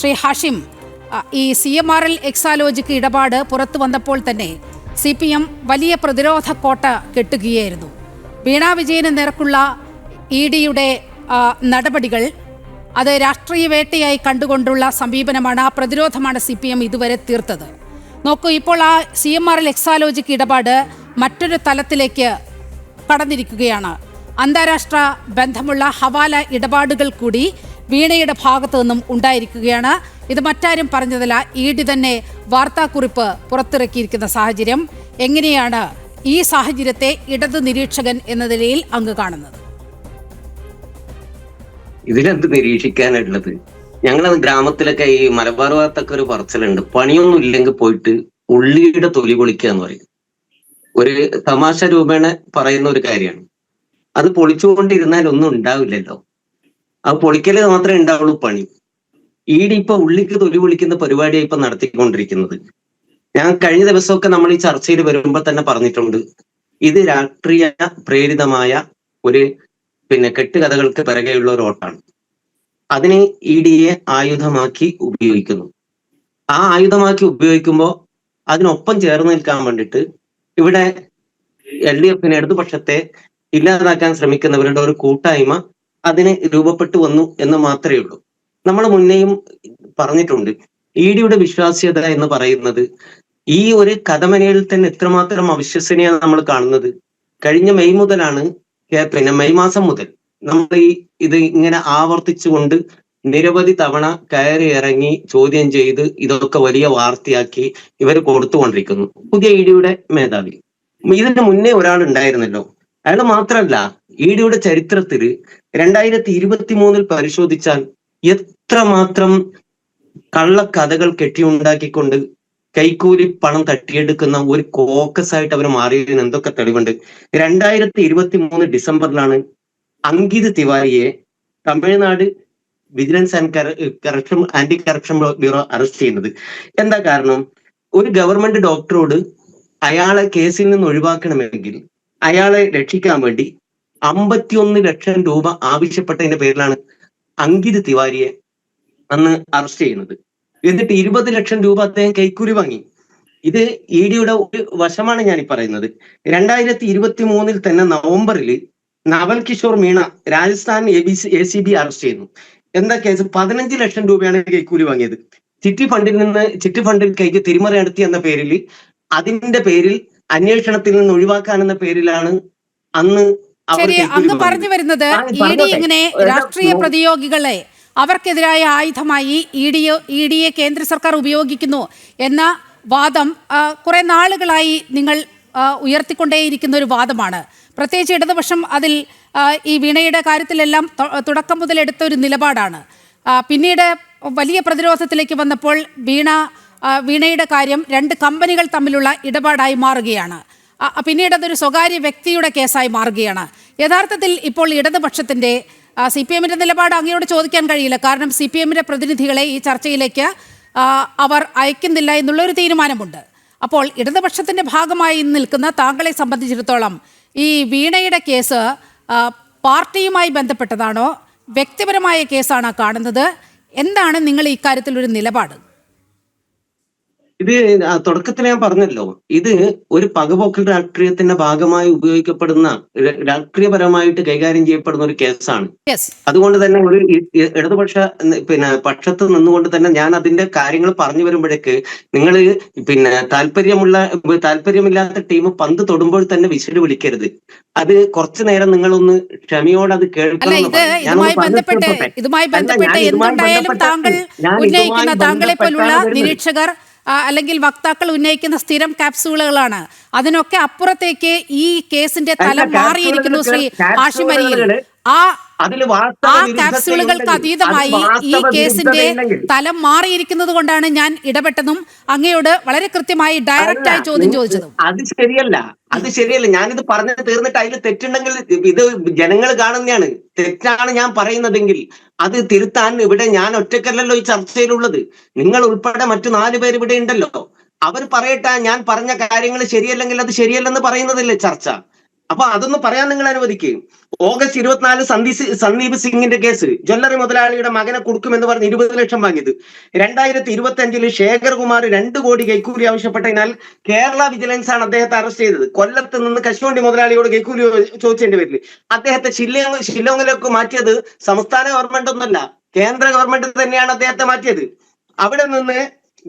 ശ്രീ ഹാഷിം, ഈ CMRL എക്സാലോജിക്ക് ഇടപാട് പുറത്തു വന്നപ്പോൾ തന്നെ CPM വലിയ പ്രതിരോധ കോട്ട കെട്ടുകയായിരുന്നു. വീണ വിജയന് നേർക്കുള്ള EDയുടെ നടപടികൾ അത് രാഷ്ട്രീയ വേട്ടയായി കണ്ടുകൊണ്ടുള്ള സമീപനമാണ്, ആ പ്രതിരോധമാണ് CPM ഇതുവരെ തീർത്തത്. നോക്കൂ, ഇപ്പോൾ ആ CMRL എക്സാലോജിക്ക് ഇടപാട് മറ്റൊരു തലത്തിലേക്ക് കടന്നിരിക്കുകയാണ്. അന്താരാഷ്ട്ര ബന്ധമുള്ള ഹവാല ഇടപാടുകൾ കൂടി വീണയുടെ ഭാഗത്തു നിന്നും ഉണ്ടായിരിക്കുകയാണ്. ഇത് മറ്റാരും പറഞ്ഞതല്ല, ED തന്നെ വാർത്താക്കുറിപ്പ് പുറത്തിറക്കിയിരിക്കുന്ന സാഹചര്യം. എങ്ങനെയാണ് ഈ സാഹചര്യത്തെ ഇടത് നിരീക്ഷകൻ എന്ന നിലയിൽ അങ്ങ് കാണുന്നത്? ഇതിലെന്ത് നിരീക്ഷിക്കാനുള്ളത്? ഞങ്ങളത് ഗ്രാമത്തിലൊക്കെ ഈ മലബാർ ഭാഗത്തൊക്കെ ഒരു പറച്ചിലുണ്ട്, പണിയൊന്നും ഇല്ലെങ്കിൽ പോയിട്ട് ഉള്ളിയുടെ തൊലി പൊളിക്കുക എന്ന് പറയും. ഒരു തമാശ രൂപേണ പറയുന്ന ഒരു കാര്യമാണ്. അത് പൊളിച്ചുകൊണ്ടിരുന്നാൽ ഒന്നും ഉണ്ടാവില്ലല്ലോ, അത് പൊളിക്കല് മാത്രമേ ഉണ്ടാവുള്ളൂ പണി. ED ഇപ്പൊ ഉള്ളിക്ക് തൊലി പൊളിക്കുന്ന പരിപാടിയാണ് ഇപ്പൊ നടത്തിക്കൊണ്ടിരിക്കുന്നത്. ഞാൻ കഴിഞ്ഞ ദിവസമൊക്കെ നമ്മൾ ഈ ചർച്ചയിൽ വരുമ്പോൾ തന്നെ പറഞ്ഞിട്ടുണ്ട്, ഇത് രാഷ്ട്രീയ പ്രേരിതമായ ഒരു കെട്ടുകഥകൾക്ക് പിറകെയുള്ള ഒരു ഓട്ടാണ്. അതിന് EDയെ ആയുധമാക്കി ഉപയോഗിക്കുന്നു. ആ ആയുധമാക്കി ഉപയോഗിക്കുമ്പോൾ അതിനൊപ്പം ചേർന്ന് നിൽക്കാൻ വേണ്ടിയിട്ട് ഇവിടെ LDFന് ഇടതുപക്ഷത്തെ ഇല്ലാതാക്കാൻ ശ്രമിക്കുന്നവരുടെ ഒരു കൂട്ടായ്മ അതിന് രൂപപ്പെട്ടു വന്നു എന്ന് മാത്രമേ ഉള്ളൂ. നമ്മൾ മുന്നേയും പറഞ്ഞിട്ടുണ്ട്, EDയുടെ വിശ്വാസ്യത എന്ന് പറയുന്നത് ഈ ഒരു കഥമനയിൽ തന്നെ എത്രമാത്രം അവിശ്വസനീയമാണ് നമ്മൾ കാണുന്നത്. കഴിഞ്ഞ മെയ് മുതലാണ്, മെയ് മാസം മുതൽ നമ്മൾ ഇത് ഇങ്ങനെ ആവർത്തിച്ചുകൊണ്ട് നിരവധി തവണ കയറി ഇറങ്ങി ചോദ്യം ചെയ്ത് ഇതൊക്കെ വലിയ വാർത്തയാക്കി ഇവർ കൊടുത്തുകൊണ്ടിരിക്കുന്നു. പുതിയ EDയുടെ മേധാവി, ഇതിന് മുന്നേ ഒരാൾ ഉണ്ടായിരുന്നല്ലോ, അയാൾ മാത്രമല്ല, EDയുടെ ചരിത്രത്തിൽ 2023 പരിശോധിച്ചാൽ എത്രമാത്രം കള്ളക്കഥകൾ കെട്ടിയുണ്ടാക്കിക്കൊണ്ട് കൈക്കൂലി പണം തട്ടിയെടുക്കുന്ന ഒരു കോക്കസ് ആയിട്ട് അവർ മാറിയതിന് എന്തൊക്കെ തെളിവുണ്ട്. 2023 ഡിസംബറിലാണ് അങ്കിത് തിവാരിയെ Tamil Nadu vigilance anti corruption bureau arrest ചെയ്യുന്നത്. എന്താ കാരണം? ഒരു ഗവൺമെന്റ് ഡോക്ടറോട് അയാളെ കേസിൽ നിന്ന് ഒഴിവാക്കണമെങ്കിൽ അയാളെ രക്ഷിക്കാൻ വേണ്ടി 51 ലക്ഷം രൂപ ആവശ്യപ്പെട്ടതിന്റെ പേരിലാണ് അങ്കിത് തിവാരിയെ അന്ന് അറസ്റ്റ് ചെയ്യുന്നത്. എന്നിട്ട് 20 ലക്ഷം രൂപ അദ്ദേഹം കൈക്കൂലി വാങ്ങി. ഇത് EDയുടെ ഒരു വശമാണ് ഞാൻ ഈ പറയുന്നത്. 2023 തന്നെ നവംബറിൽ naval Kishore Meena Rajasthan ACB arrest ചെയ്യുന്നു. എന്താ കേസ്? 15 ലക്ഷം രൂപയാണ് കൈക്കൂലി വാങ്ങിയത്. ചിട്ടി ഫണ്ടിൽ കൈക്ക് തിരിമറി നടത്തി എന്ന പേരിൽ, അതിന്റെ പേരിൽ അന്വേഷണത്തിൽ നിന്ന് ഒഴിവാക്കാനെന്ന പേരിലാണ് അന്ന്. ശരി, അങ്ങ് പറഞ്ഞു വരുന്നത് ED ഇങ്ങനെ രാഷ്ട്രീയ പ്രതിയോഗികളെ അവർക്കെതിരായ ആയുധമായി EDയെ കേന്ദ്ര സർക്കാർ ഉപയോഗിക്കുന്നു എന്ന വാദം കുറെ നാളുകളായി നിങ്ങൾ ഉയർത്തിക്കൊണ്ടേയിരിക്കുന്ന ഒരു വാദമാണ്. പ്രത്യേകിച്ച് ഇടതുപക്ഷം അതിൽ ഈ വീണയുടെ കാര്യത്തിലെല്ലാം തുടക്കം മുതൽ എടുത്ത ഒരു നിലപാടാണ്. പിന്നീട് വലിയ പ്രതിരോധത്തിലേക്ക് വന്നപ്പോൾ വീണയുടെ കാര്യം 2 കമ്പനികൾ തമ്മിലുള്ള ഇടപാടായി മാറുകയാണ്. പിന്നീട് അതൊരു സ്വകാര്യ വ്യക്തിയുടെ കേസായി മാറുകയാണ്. യഥാർത്ഥത്തിൽ ഇപ്പോൾ ഇടതുപക്ഷത്തിൻ്റെ CPMന്റെ നിലപാട് അങ്ങയോട് ചോദിക്കാൻ കഴിയില്ല. കാരണം CPMന്റെ പ്രതിനിധികളെ ഈ ചർച്ചയിലേക്ക് അവർ അയക്കുന്നില്ല എന്നുള്ളൊരു തീരുമാനമുണ്ട്. അപ്പോൾ ഇടതുപക്ഷത്തിന്റെ ഭാഗമായി നിൽക്കുന്ന താങ്കളെ സംബന്ധിച്ചിടത്തോളം ഈ വീണയുടെ കേസ് പാർട്ടിയുമായി ബന്ധപ്പെട്ടതാണോ, വ്യക്തിപരമായ കേസാണോ കാണുന്നത്? എന്താണ് നിങ്ങൾ ഇക്കാര്യത്തിൽ ഒരു നിലപാട്? ഇത് തുടക്കത്തിൽ ഞാൻ പറഞ്ഞല്ലോ, ഇത് ഒരു പകപോക്കൽ രാഷ്ട്രീയത്തിന്റെ ഭാഗമായി ഉപയോഗിക്കപ്പെടുന്ന, രാഷ്ട്രീയപരമായിട്ട് കൈകാര്യം ചെയ്യപ്പെടുന്ന ഒരു കേസാണ്. അതുകൊണ്ട് തന്നെ ഒരു ഇടതുപക്ഷ പക്ഷത്ത് നിന്നുകൊണ്ട് തന്നെ ഞാൻ അതിന്റെ കാര്യങ്ങൾ പറഞ്ഞു വരുമ്പോഴേക്ക് നിങ്ങൾ താല്പര്യമില്ലാത്ത ടീം പന്ത് തൊടുമ്പോൾ തന്നെ വിസിൽ വിളിക്കരുത്. അത് കുറച്ചു നേരം നിങ്ങളൊന്ന് ക്ഷമയോടെ അത് കേൾക്കണം. ഇതുമായി ബന്ധപ്പെട്ട് എന്തുണ്ടായാലും താങ്കൾ ഉന്നയിക്കുന്ന, താങ്കളെ പോലുള്ള നിരീക്ഷകർ അല്ലെങ്കിൽ വക്താക്കൾ ഉന്നയിക്കുന്ന സ്ഥിരം ക്യാപ്സൂളുകളാണ്. അതിനൊക്കെ അപ്പുറത്തേക്ക് ഈ കേസിന്റെ തലം മാറിയിരിക്കുന്നു ശ്രീ ഹാഷിം അരിയിൽ. ആ ക്യാപ്സ്യൂളുകൾക്ക് അതീതമായി ഈ കേസിന്റെ തലം മാറിയിരിക്കുന്നത് കൊണ്ടാണ് ഞാൻ ഇടപെട്ടതും അങ്ങയോട് വളരെ കൃത്യമായി ഡയറക്റ്റായി ചോദ്യം ചോദിച്ചതും. അത് ശരിയല്ല. ഞാനിത് പറഞ്ഞു തീർന്നിട്ട് അതിൽ തെറ്റുണ്ടെങ്കിൽ ഇത് ജനങ്ങൾ കാണുന്നതാണ്. തെറ്റാണ് ഞാൻ പറയുന്നതെങ്കിൽ അത് തിരുത്താൻ ഇവിടെ ഞാൻ ഒറ്റക്കല്ലല്ലോ ഈ ചർച്ചയിലുള്ളത്. നിങ്ങൾ ഉൾപ്പെടെ മറ്റു 4 പേര് ഇവിടെ ഉണ്ടല്ലോ. അവർ പറയട്ടെ, ഞാൻ പറഞ്ഞ കാര്യങ്ങൾ ശരിയല്ലെങ്കിൽ അത് ശരിയല്ലെന്ന് പറയുന്നതല്ലേ ചർച്ച. അപ്പൊ അതൊന്ന് പറയാൻ നിങ്ങൾ അനുവദിക്കുകയും. ഓഗസ്റ്റ് 24 സന്ദീപ് സിംഗിന്റെ കേസ്, ജ്വല്ലറി മുതലാളിയുടെ മകനെ കൊടുക്കുമെന്ന് പറഞ്ഞ് 20 ലക്ഷം വാങ്ങിയത്. 2025 ശേഖർ കുമാർ 2 കോടി കൈക്കൂലി ആവശ്യപ്പെട്ടതിനാൽ കേരള വിജിലൻസ് ആണ് അദ്ദേഹത്തെ അറസ്റ്റ് ചെയ്തത്. കൊല്ലത്ത് നിന്ന് കശുവണ്ടി മുതലാളിയോട് കൈക്കൂലി ചോദിച്ചതിന്റെ പേരിൽ അദ്ദേഹത്തെ ഷില്ലോങ്ങിലേക്ക് മാറ്റിയത് സംസ്ഥാന ഗവൺമെന്റ് ഒന്നല്ല, കേന്ദ്ര ഗവൺമെന്റ് തന്നെയാണ് അദ്ദേഹത്തെ മാറ്റിയത്. അവിടെ നിന്ന്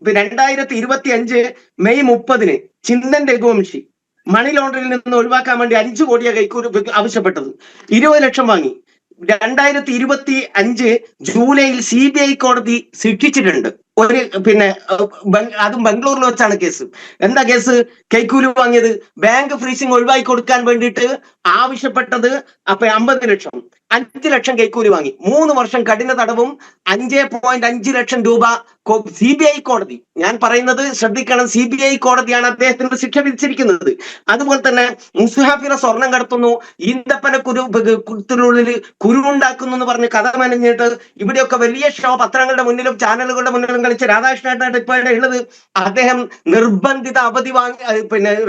2025 മെയ് 30 ചിന്തൻ രഘുവംശി മണി ലോണ്ടറിൽ നിന്ന് ഒഴിവാക്കാൻ വേണ്ടി 5 കോടിയെ കൈക്കൂലി ആവശ്യപ്പെട്ടത്. 20 ലക്ഷം വാങ്ങി. 2025 ജൂലൈയിൽ CBI കോടതി ശിക്ഷിച്ചിട്ടുണ്ട്. ഒരു അതും ബാംഗ്ലൂരിൽ വെച്ചാണ് കേസ്. എന്താ കേസ്? കൈക്കൂലി വാങ്ങിയത് ബാങ്ക് ഫ്രീസിംഗ് ഒഴിവാക്കി കൊടുക്കാൻ വേണ്ടിയിട്ട് ആവശ്യപ്പെട്ടത്. അപ്പൊ 50 ലക്ഷം, 5 ലക്ഷം കൈക്കൂലി വാങ്ങി. 3 വർഷം കഠിന തടവും 5.5 ലക്ഷം രൂപ CBI കോടതി. ഞാൻ പറയുന്നത് ശ്രദ്ധിക്കണം, CBI കോടതിയാണ് അദ്ദേഹത്തിന് ശിക്ഷ വിധിച്ചിരിക്കുന്നത്. അതുപോലെ തന്നെ മുസ്ഹാഫിറെ സ്വർണം കടത്തുന്നു, ഈന്തപ്പന കുരുത്തിനുള്ളിൽ കുരുണ്ടാക്കുന്നു എന്ന് പറഞ്ഞ് കഥ മെനഞ്ഞിട്ട് ഇവിടെയൊക്കെ വലിയ ഷോ പത്രങ്ങളുടെ മുന്നിലും ചാനലുകളുടെ മുന്നിലും കളിച്ച് രാധാകൃഷ്ണനായിട്ട് ഇപ്പോഴാണ് ഉള്ളത്. അദ്ദേഹം നിർബന്ധിത അവധി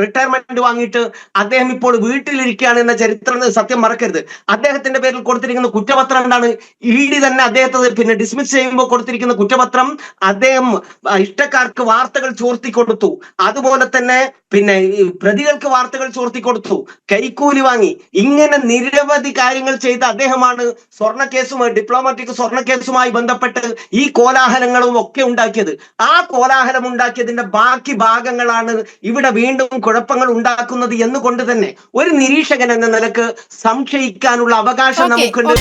റിട്ടയർമെന്റ് വാങ്ങിയിട്ട് അദ്ദേഹം ഇപ്പോൾ വീട്ടിലിരിക്കുകയാണ് എന്ന ചരിത്രം സത്യം മറക്കരുത്. അദ്ദേഹത്തിന്റെ പേരിൽ കൊടുത്തിരിക്കുന്ന കുറ്റപത്രം എന്താണ്? ED തന്നെ അദ്ദേഹത്തെ ഡിസ്മിസ് ചെയ്യുമ്പോൾ കൊടുത്തിരിക്കുന്ന കുറ്റപത്രം അദ്ദേഹം ഇഷ്ടക്കാർക്ക് വാർത്തകൾ ചോർത്തി കൊടുത്തു, അതുപോലെ തന്നെ പ്രതികൾക്ക് വാർത്തകൾ ചോർത്തി കൊടുത്തു, കൈക്കൂലി വാങ്ങി, ഇങ്ങനെ നിരവധി കാര്യങ്ങൾ ചെയ്ത അദ്ദേഹമാണ് ഡിപ്ലോമാറ്റിക് സ്വർണ്ണ കേസുമായി ബന്ധപ്പെട്ട് ഈ കോലാഹലങ്ങളും ഒക്കെ ഉണ്ടാക്കിയത്. ആ കോലാഹലം ഉണ്ടാക്കിയതിന്റെ ബാക്കി ഭാഗങ്ങളാണ് ഇവിടെ വീണ്ടും കുഴപ്പങ്ങൾ ഉണ്ടാക്കുന്നത് എന്നുകൊണ്ട് തന്നെ ഒരു നിരീക്ഷകൻ എന്ന നിലക്ക് സംശയിക്കാനുള്ള അവകാശം നമുക്കുണ്ട്.